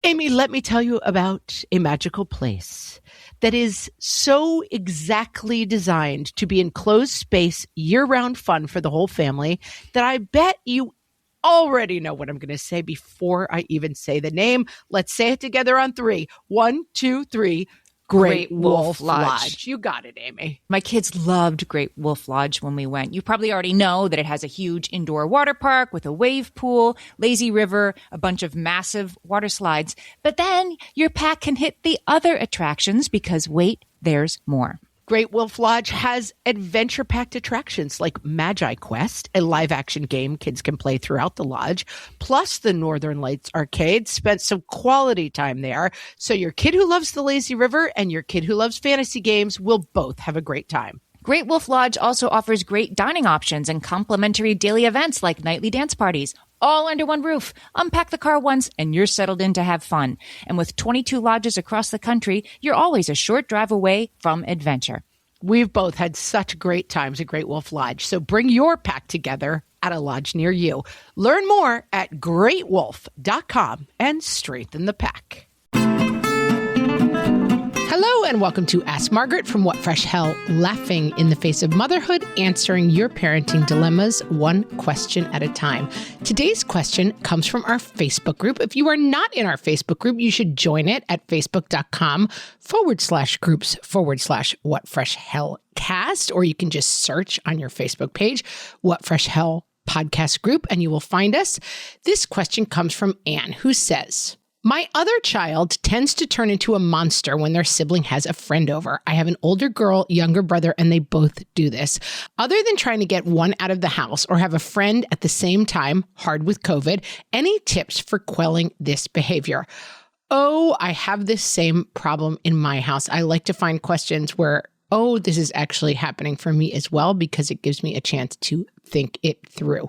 Amy, let me tell you about a magical place that is so exactly designed to be enclosed space, year-round fun for the whole family that I bet you already know what I'm going to say before I even say the name. Let's say it together on 3. 1, 2, 3. Great Wolf Lodge. You got it, Amy. My kids loved Great Wolf Lodge when we went. You probably already know that it has a huge indoor water park with a wave pool, lazy river, a bunch of massive water slides. But then your pack can hit the other attractions because wait, there's more. Great Wolf Lodge has adventure-packed attractions like Magi Quest, a live-action game kids can play throughout the lodge, plus the Northern Lights Arcade. Spent some quality time there, so your kid who loves the lazy river and your kid who loves fantasy games will both have a great time. Great Wolf Lodge also offers great dining options and complimentary daily events like nightly dance parties, all under one roof. Unpack the car once and you're settled in to have fun. And with 22 lodges across the country, you're always a short drive away from adventure. We've both had such great times at Great Wolf Lodge, so bring your pack together at a lodge near you. Learn more at greatwolf.com and strengthen the pack. Hello and welcome to Ask Margaret from What Fresh Hell, laughing in the face of motherhood, answering your parenting dilemmas one question at a time. Today's question comes from our Facebook group. If you are not in our Facebook group, you should join it at facebook.com/groups/What Fresh Hell Cast, or you can just search on your Facebook page, What Fresh Hell Podcast Group, and you will find us. This question comes from Anne, who says, my other child tends to turn into a monster when their sibling has a friend over. I have an older girl, younger brother, and they both do this. Other than trying to get one out of the house or have a friend at the same time, hard with COVID, any tips for quelling this behavior? Oh, I have this same problem in my house. I like to find questions where, oh, this is actually happening for me as well, because it gives me a chance to think it through.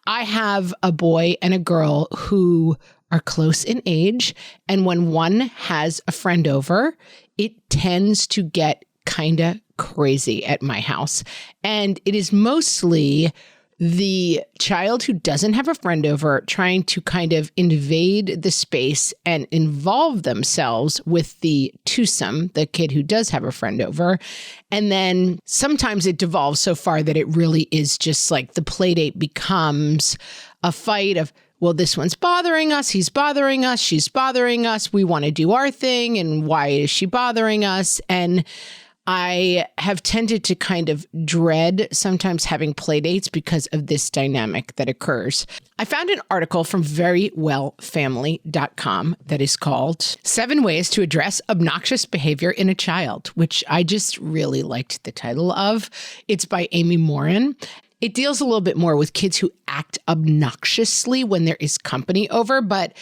I have a boy and a girl who are close in age, and when one has a friend over, it tends to get kind of crazy at my house. And it is mostly the child who doesn't have a friend over trying to kind of invade the space and involve themselves with the twosome, the kid who does have a friend over. And then sometimes it devolves so far that it really is just like the playdate becomes a fight of, well, this one's bothering us, he's bothering us, she's bothering us, we want to do our thing, and why is she bothering us? And I have tended to kind of dread sometimes having playdates because of this dynamic that occurs. I found an article from verywellfamily.com that is called 7 Ways to Address Obnoxious Behavior in a Child, which I just really liked the title of. It's by Amy Morin. It deals a little bit more with kids who act obnoxiously when there is company over, but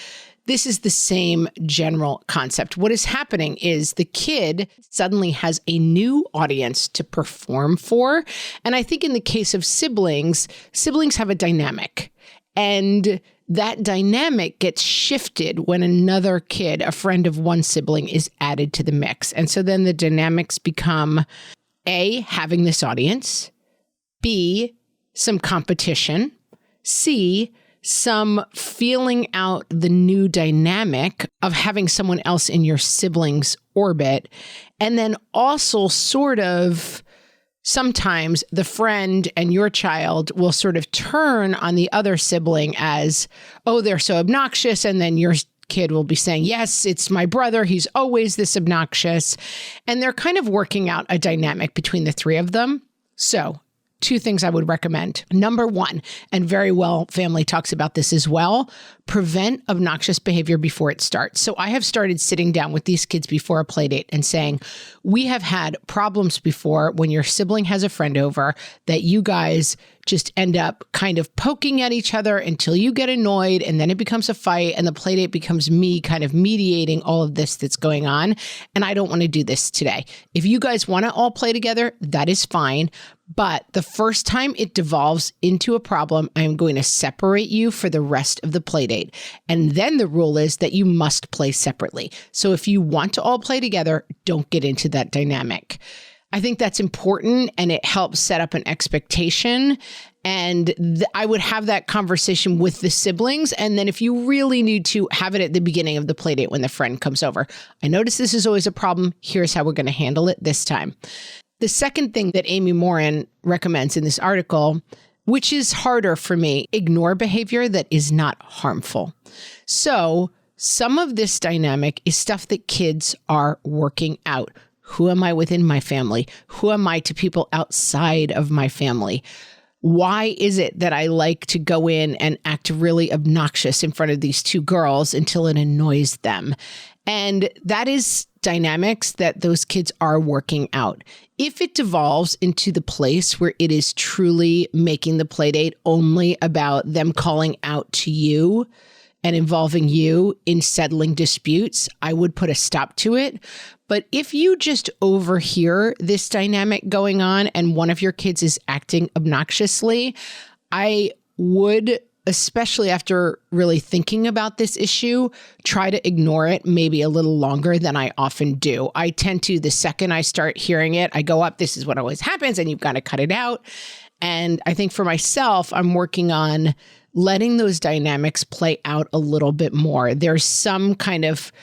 this is the same general concept. What is happening is the kid suddenly has a new audience to perform for. And I think in the case of siblings have a dynamic. And that dynamic gets shifted when another kid, a friend of one sibling, is added to the mix. And so then the dynamics become A, having this audience, B, some competition, C, some feeling out the new dynamic of having someone else in your sibling's orbit, and then also sort of sometimes the friend and your child will sort of turn on the other sibling as, oh, they're so obnoxious, and then your kid will be saying, yes, it's my brother, he's always this obnoxious, and they're kind of working out a dynamic between the three of them. So 2 things I would recommend. Number 1, and Very Well Family talks about this as well, prevent obnoxious behavior before it starts. So I have started sitting down with these kids before a play date and saying, we have had problems before when your sibling has a friend over that you guys just end up kind of poking at each other until you get annoyed, and then it becomes a fight, and the play date becomes me kind of mediating all of this that's going on. And I don't want to do this today. If you guys want to all play together, that is fine. But the first time it devolves into a problem, I am going to separate you for the rest of the play date. And then the rule is that you must play separately. So if you want to all play together, don't get into that dynamic. I think that's important, and it helps set up an expectation. And I would have that conversation with the siblings. And then if you really need to, have it at the beginning of the play date when the friend comes over. I notice this is always a problem. Here's how we're going to handle it this time. The second thing that Amy Morin recommends in this article, which is harder for me, ignore behavior that is not harmful. So some of this dynamic is stuff that kids are working out. Who am I within my family? Who am I to people outside of my family? Why is it that I like to go in and act really obnoxious in front of these two girls until it annoys them? And that is dynamics that those kids are working out. If it devolves into the place where it is truly making the playdate only about them calling out to you and involving you in settling disputes, I would put a stop to it. But if you just overhear this dynamic going on and one of your kids is acting obnoxiously, I would, especially after really thinking about this issue, try to ignore it maybe a little longer than I often do. I tend to, the second I start hearing it, I go up, this is what always happens, and you've got to cut it out. And I think for myself, I'm working on letting those dynamics play out a little bit more. There's some kind of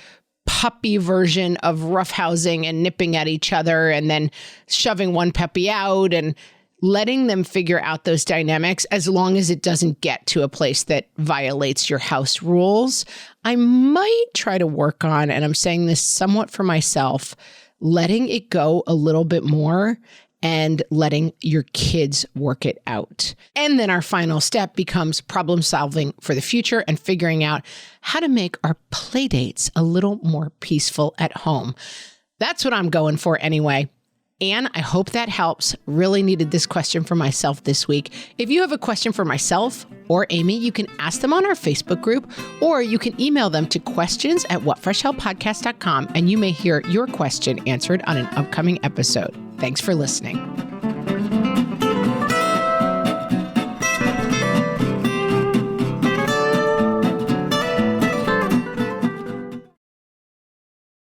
puppy version of roughhousing and nipping at each other and then shoving one puppy out and letting them figure out those dynamics as long as it doesn't get to a place that violates your house rules. I might try to work on, and I'm saying this somewhat for myself, letting it go a little bit more and letting your kids work it out. And then our final step becomes problem solving for the future and figuring out how to make our play dates a little more peaceful at home. That's what I'm going for anyway. Anne, I hope that helps. Really needed this question for myself this week. If you have a question for myself or Amy, you can ask them on our Facebook group, or you can email them to questions@whatfreshhellpodcast.com, and you may hear your question answered on an upcoming episode. Thanks for listening.